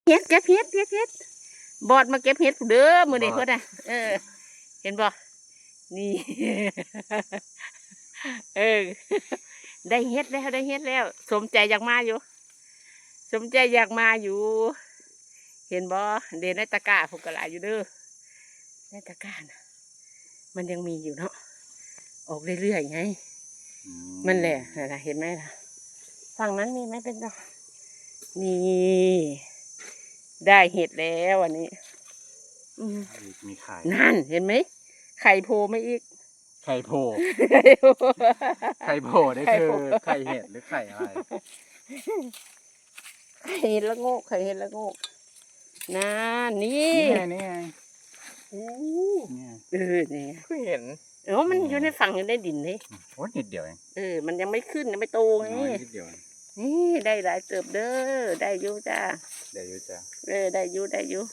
เฮ็ดเก็บเฮ็ดบอดมาเก็บเฮ็ดเด้อมื้อนี้เพิ่นน่ะเห็นบ่นี่ ได้เฮ็ดแล้วสมใจอยากมาอยู่เห็นบ่เด่นในตะกร้าพวกกระหลายอยู่เด้อในตะกร้าน่ะมันยังมีอยู่เนาะออกเรื่อยๆไงมันแหละเห็นไหมล่ะฝั่งนั้นมีไหมเป็นนี่ได้เห็ดแล้วอันนี้มีไข่นั่นเห็นไหมไข่โผล่มาอีกไข่โผล่นี่คือไข่เห็ดหรือไข่อะไรไข่เห็ดละโงกนั่นนี่ไงอู้นี่นี่คือเห็นมันอยู่ในฝั่งอยู่ในดินนี่โอ้นิดเดียวเองมันยังไม่ขึ้นยังไม่โตไงนิดเดียวนี่ได้หลายเติบเด้อได้อยู่จ้าได้อยู่จ้าได้อยู่